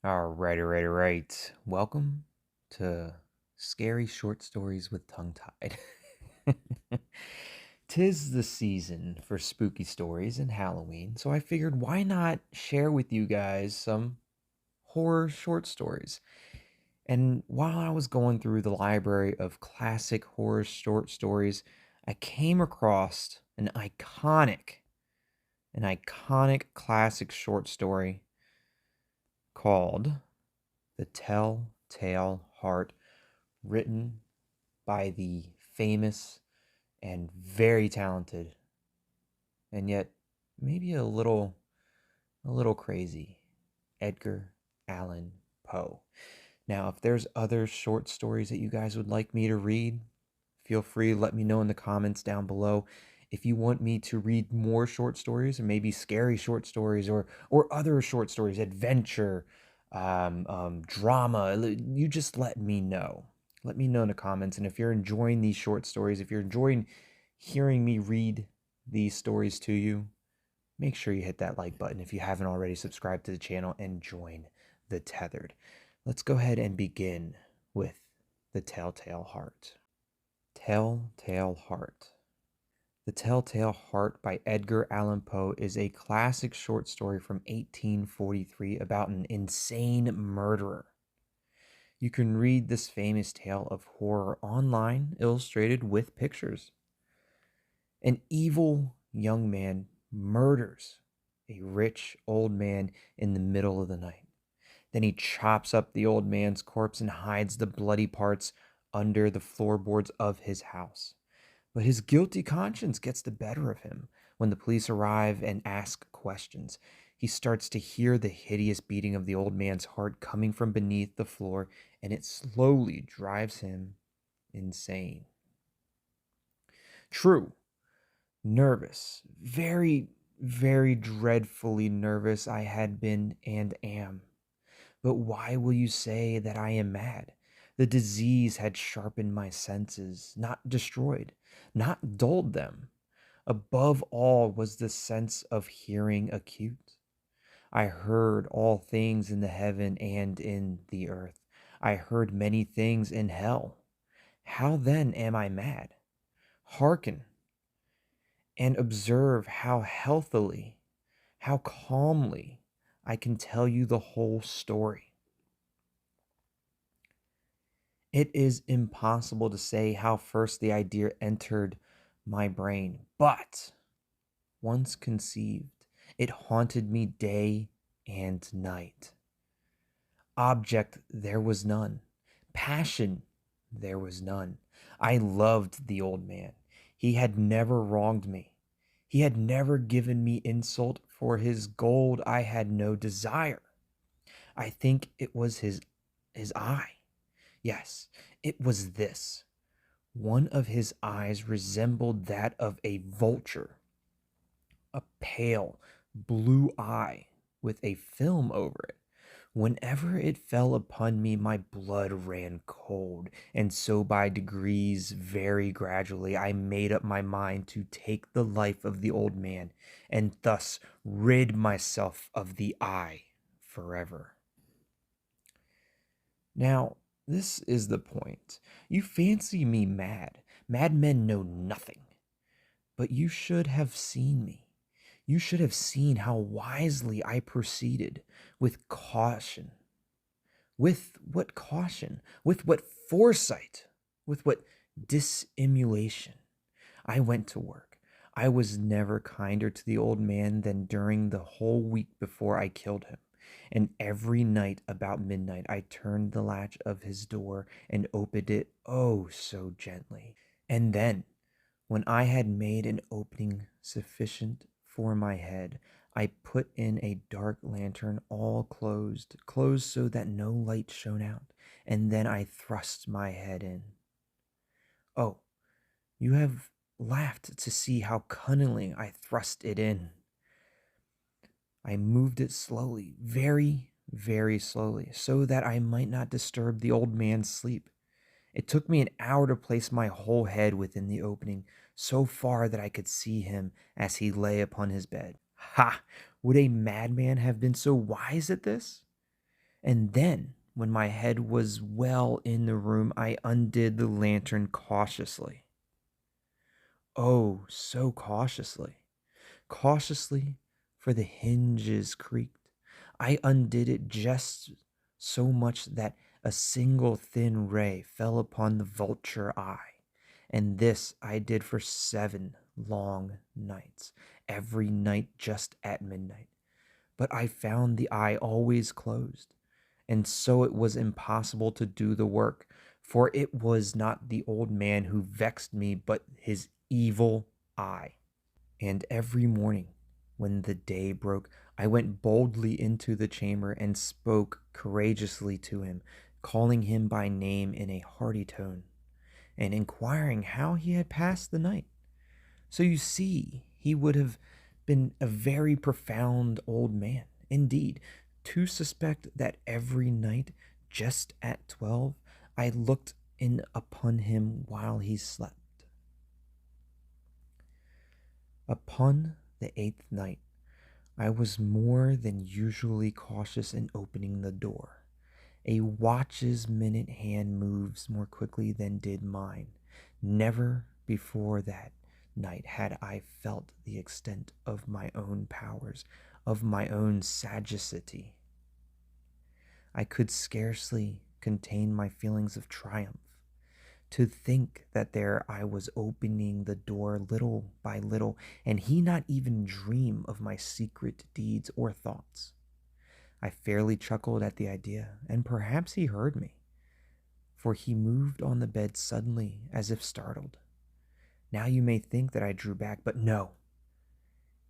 All right. Welcome to Scary Short Stories with Tongue Tied. Tis the season for spooky stories and Halloween, so I figured why not share with you guys some horror short stories. And while I was going through the library of classic horror short stories, I came across an iconic classic short story called The Telltale Heart, written by the famous and very talented, and yet maybe a little crazy, Edgar Allen Poe. Now, if there's other short stories that you guys would like me to read, feel free to let me know in the comments down below. If you want me to read more short stories, or maybe scary short stories, or other short stories, adventure, drama, you just let me know. Let me know in the comments. And if you're enjoying these short stories, if you're enjoying hearing me read these stories to you, make sure you hit that like button if you haven't already subscribed to the channel and join the Tethered. Let's go ahead and begin with The Telltale Heart. Telltale Heart. The Telltale Heart by Edgar Allan Poe is a classic short story from 1843 about an insane murderer. You can read this famous tale of horror online, illustrated with pictures. An evil young man murders a rich old man in the middle of the night. Then he chops up the old man's corpse and hides the bloody parts under the floorboards of his house. But his guilty conscience gets the better of him when the police arrive and ask questions. He starts to hear the hideous beating of the old man's heart coming from beneath the floor, and it slowly drives him insane. True, nervous, very, very dreadfully nervous I had been and am. But why will you say that I am mad? The disease had sharpened my senses, not destroyed, not dulled them. Above all was the sense of hearing acute. I heard all things in the heaven and in the earth. I heard many things in hell. How then am I mad? Hearken and observe how healthily, how calmly I can tell you the whole story. It is impossible to say how first the idea entered my brain, but once conceived, it haunted me day and night. Object there was none, passion there was none. I loved the old man. He had never wronged me. He had never given me insult. For his gold I had no desire. I think it was his eye. Yes, it was this. One of his eyes resembled that of a vulture, a pale blue eye with a film over it. Whenever it fell upon me, my blood ran cold, and so by degrees, very gradually, I made up my mind to take the life of the old man, and thus rid myself of the eye forever. Now, this is the point. You fancy me mad. Madmen know nothing. But you should have seen me. You should have seen how wisely I proceeded, with caution. With what caution? With what foresight? With what dissimulation? I went to work. I was never kinder to the old man than during the whole week before I killed him. And every night about midnight, I turned the latch of his door and opened it oh so gently. And then, when I had made an opening sufficient for my head, I put in a dark lantern, all closed so that no light shone out, and then I thrust my head in. Oh, you have laughed to see how cunningly I thrust it in. I moved it slowly, very, very slowly, so that I might not disturb the old man's sleep. It took me an hour to place my whole head within the opening, so far that I could see him as he lay upon his bed. Ha! Would a madman have been so wise at this? And then, when my head was well in the room, I undid the lantern cautiously. Oh, so cautiously. Cautiously, for the hinges creaked. I undid it just so much that a single thin ray fell upon the vulture eye. And this I did for 7 long nights, every night just at midnight. But I found the eye always closed, and so it was impossible to do the work, for it was not the old man who vexed me, but his evil eye. And every morning, when the day broke, I went boldly into the chamber and spoke courageously to him, calling him by name in a hearty tone, and inquiring how he had passed the night. So you see, he would have been a very profound old man, indeed, to suspect that every night, just at 12, I looked in upon him while he slept. Upon the 8th night, I was more than usually cautious in opening the door. A watch's minute hand moves more quickly than did mine. Never before that night had I felt the extent of my own powers, of my own sagacity. I could scarcely contain my feelings of triumph. To think that there I was opening the door little by little, and he not even dream of my secret deeds or thoughts. I fairly chuckled at the idea, and perhaps he heard me, for he moved on the bed suddenly as if startled. Now you may think that I drew back, but no.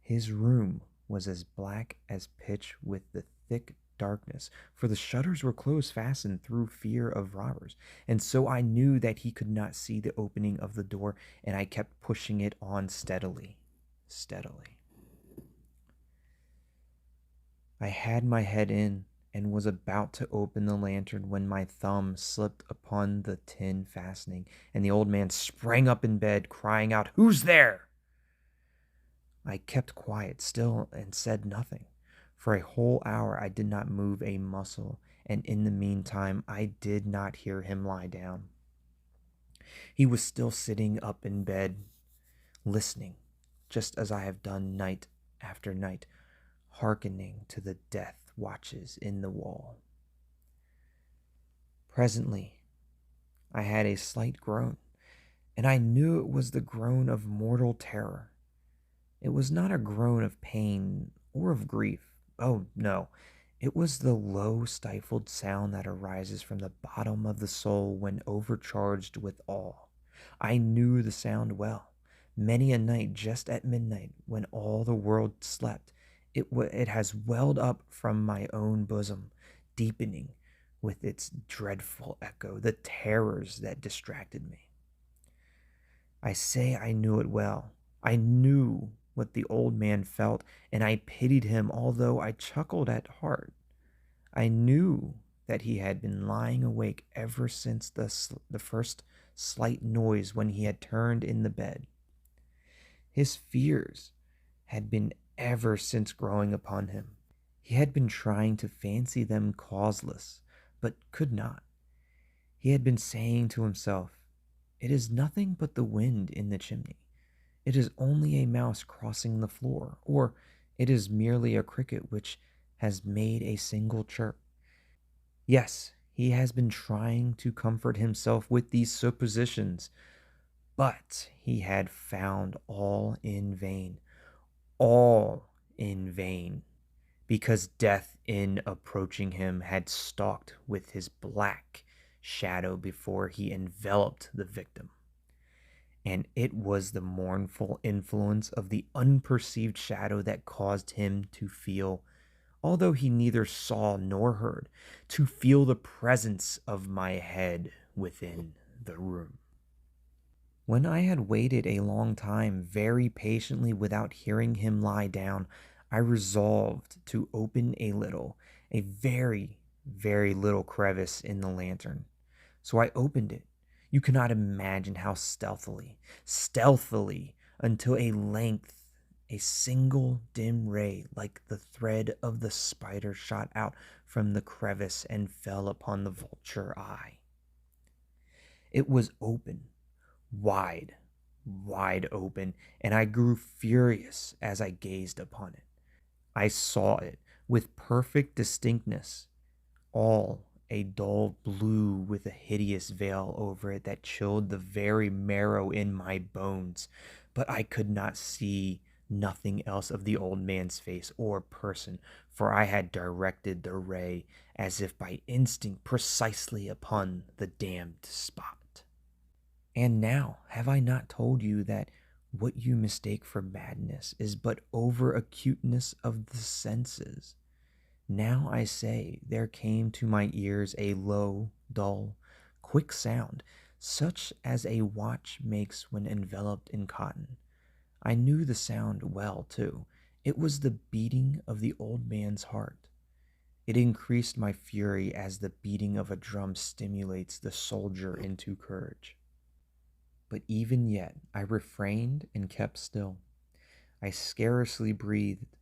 His room was as black as pitch with the thick darkness, for the shutters were close fastened through fear of robbers, and so I knew that he could not see the opening of the door, and I kept pushing it on steadily. I had my head in and was about to open the lantern when my thumb slipped upon the tin fastening, and the old man sprang up in bed, crying out, "Who's there?" I kept quiet still and said nothing. For a whole hour I did not move a muscle, and in the meantime I did not hear him lie down. He was still sitting up in bed, listening, just as I have done night after night, hearkening to the death watches in the wall. Presently I had a slight groan, and I knew it was the groan of mortal terror. It was not a groan of pain or of grief. Oh, no. It was the low, stifled sound that arises from the bottom of the soul when overcharged with awe. I knew the sound well. Many a night, just at midnight, when all the world slept, it has welled up from my own bosom, deepening with its dreadful echo the terrors that distracted me. I say I knew it well. I knew what the old man felt, and I pitied him, although I chuckled at heart. I knew that he had been lying awake ever since the first slight noise when he had turned in the bed. His fears had been ever since growing upon him. He had been trying to fancy them causeless, but could not. He had been saying to himself, "It is nothing but the wind in the chimney. It is only a mouse crossing the floor, or it is merely a cricket which has made a single chirp." Yes, he has been trying to comfort himself with these suppositions, but he had found all in vain, because death in approaching him had stalked with his black shadow before he enveloped the victim. And it was the mournful influence of the unperceived shadow that caused him to feel, although he neither saw nor heard, to feel the presence of my head within the room. When I had waited a long time, very patiently without hearing him lie down, I resolved to open a very, very little crevice in the lantern. So I opened it. You cannot imagine how stealthily, until a length A single dim ray, like the thread of the spider, shot out from the crevice and fell upon the vulture eye. It was open, wide, wide open, and I grew furious as I gazed upon it. I saw it with perfect distinctness, all a dull blue with a hideous veil over it that chilled the very marrow in my bones. But I could not see nothing else of the old man's face or person, for I had directed the ray as if by instinct precisely upon the damned spot. And now, have I not told you that what you mistake for madness is but over acuteness of the senses? Now I say, there came to my ears a low, dull, quick sound, such as a watch makes when enveloped in cotton. I knew the sound well, too. It was the beating of the old man's heart. It increased my fury as the beating of a drum stimulates the soldier into courage. But even yet I refrained and kept still. I scarcely breathed.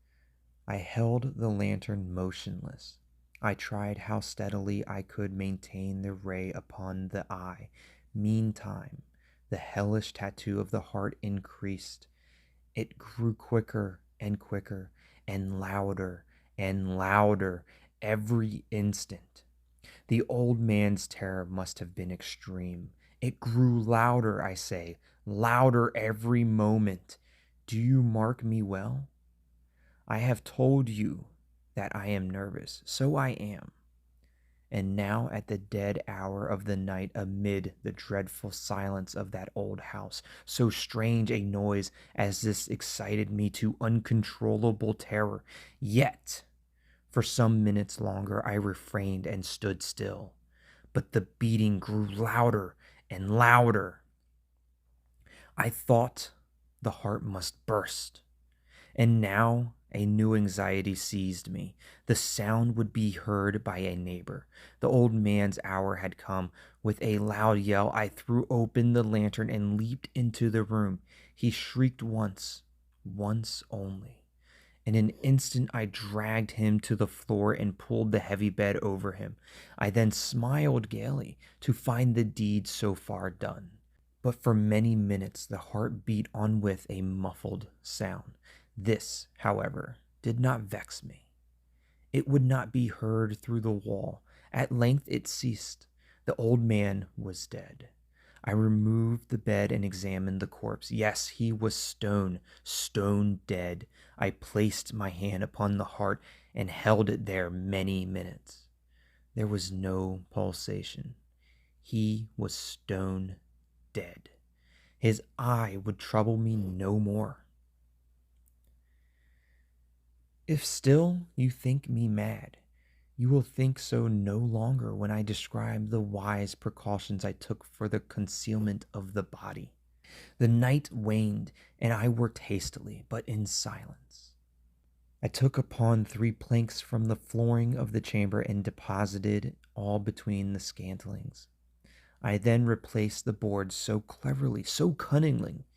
I held the lantern motionless. I tried how steadily I could maintain the ray upon the eye. Meantime, the hellish tattoo of the heart increased. It grew quicker and quicker, and louder every instant. The old man's terror must have been extreme. It grew louder, I say, louder every moment. Do you mark me well? I have told you that I am nervous, so I am. And now, at the dead hour of the night, amid the dreadful silence of that old house, so strange a noise as this excited me to uncontrollable terror. Yet, for some minutes longer, I refrained and stood still. But the beating grew louder and louder. I thought the heart must burst. And now a new anxiety seized me. The sound would be heard by a neighbor. The old man's hour had come. With a loud yell, I threw open the lantern and leaped into the room. He shrieked once only. In an instant, I dragged him to the floor and pulled the heavy bed over him. I then smiled gaily to find the deed so far done. But for many minutes the heart beat on with a muffled sound. This, however, did not vex me. It would not be heard through the wall. At length it ceased. The old man was dead. I removed the bed and examined the corpse. Yes, he was stone dead. I placed my hand upon the heart and held it there many minutes. There was no pulsation. He was stone dead. His eye would trouble me no more. If still you think me mad, you will think so no longer when I describe the wise precautions I took for the concealment of the body. The night waned, and I worked hastily, but in silence. I took upon 3 planks from the flooring of the chamber and deposited all between the scantlings. I then replaced the boards so cleverly, so cunningly,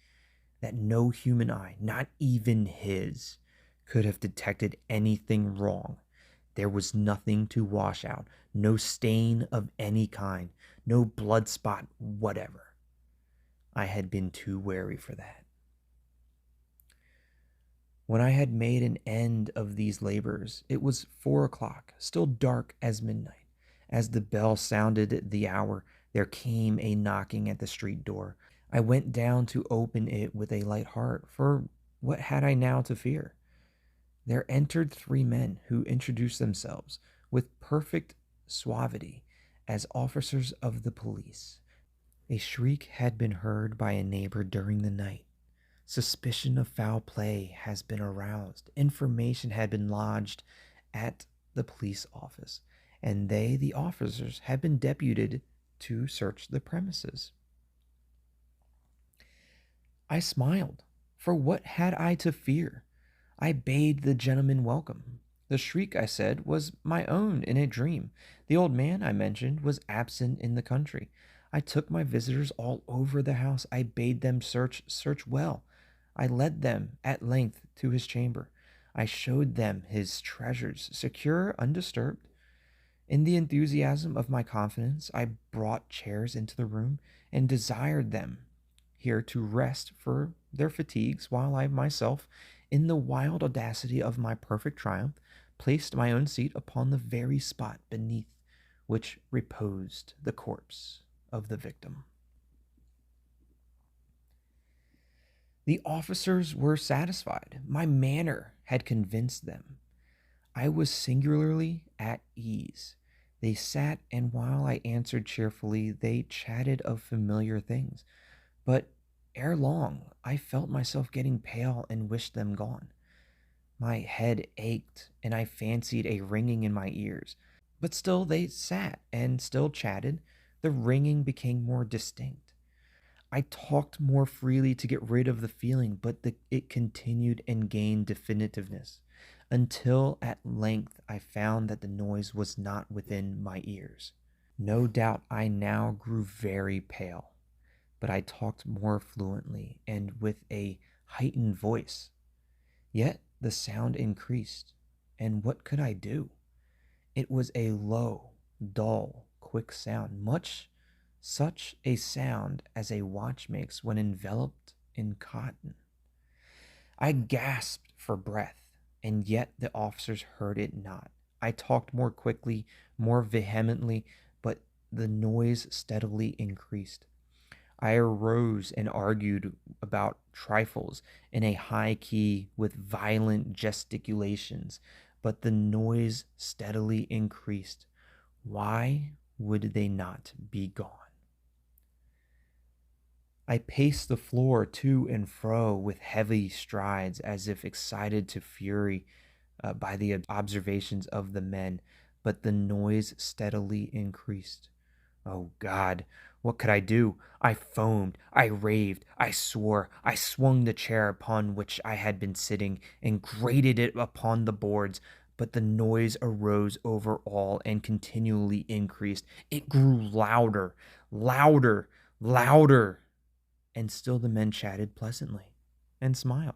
that no human eye, not even his, could have detected anything wrong. There was nothing to wash out, no stain of any kind, no blood spot whatever. I had been too wary for that. When I had made an end of these labors, it was 4 o'clock, still dark as midnight. As the bell sounded the hour, there came a knocking at the street door. I went down to open it with a light heart, for what had I now to fear? There entered 3 men who introduced themselves with perfect suavity as officers of the police. A shriek had been heard by a neighbor during the night. Suspicion of foul play has been aroused. Information had been lodged at the police office, and they, the officers, had been deputed to search the premises. I smiled, for what had I to fear? I bade the gentleman welcome. The shriek, I said, was my own in a dream. The old man, I mentioned, was absent in the country. I took my visitors all over the house. I bade them search well. I led them at length to his chamber. I showed them his treasures, secure, undisturbed. In the enthusiasm of my confidence, I brought chairs into the room and desired them here to rest for their fatigues, while I myself, in the wild audacity of my perfect triumph, placed my own seat upon the very spot beneath which reposed the corpse of the victim. The officers were satisfied. My manner had convinced them. I was singularly at ease. They sat, and while I answered cheerfully, they chatted of familiar things. But ere long, I felt myself getting pale and wished them gone. My head ached, and I fancied a ringing in my ears. But still they sat and still chatted. The ringing became more distinct. I talked more freely to get rid of the feeling, but it continued and gained definitiveness, until at length I found that the noise was not within my ears. No doubt I now grew very pale, but I talked more fluently and with a heightened voice. Yet the sound increased, and what could I do? It was a low, dull, quick sound, much such a sound as a watch makes when enveloped in cotton. I gasped for breath, and yet the officers heard it not. I talked more quickly, more vehemently, but the noise steadily increased. I arose and argued about trifles in a high key with violent gesticulations, but the noise steadily increased. Why would they not be gone? I paced the floor to and fro with heavy strides, as if excited to fury by the observations of the men, but the noise steadily increased. Oh God, what could I do? I foamed, I raved, I swore, I swung the chair upon which I had been sitting and grated it upon the boards, but the noise arose over all and continually increased. It grew louder, louder, louder, and still the men chatted pleasantly and smiled.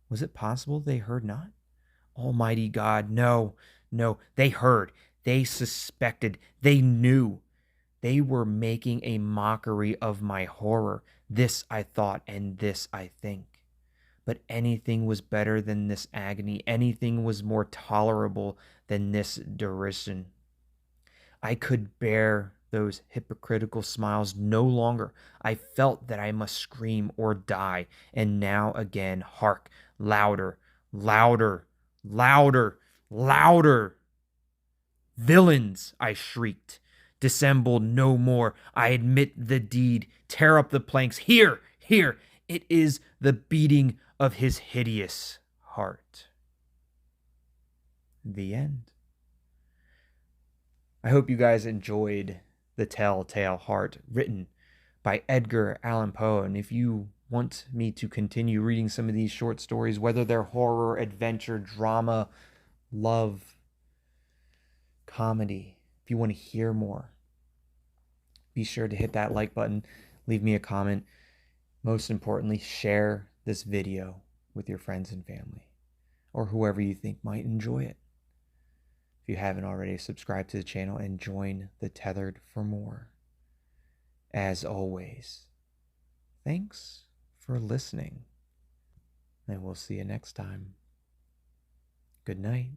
Was it possible they heard not? Almighty God, no, no, they heard, they suspected, they knew. They were making a mockery of my horror. This I thought, and this I think. But anything was better than this agony. Anything was more tolerable than this derision. I could bear those hypocritical smiles no longer. I felt that I must scream or die. And now again, hark, louder, louder, louder, louder. Villains, I shrieked. Dissemble no more. I admit the deed. Tear up the planks. Here, here. It is the beating of his hideous heart. The end. I hope you guys enjoyed The Telltale Heart, written by Edgar Allan Poe. And if you want me to continue reading some of these short stories, whether they're horror, adventure, drama, love, comedy, if you want to hear more, be sure to hit that like button, leave me a comment. Most importantly, share this video with your friends and family, or whoever you think might enjoy it. If you haven't already, subscribe to the channel and join the Tethered for more. As always, thanks for listening, and we'll see you next time. Good night.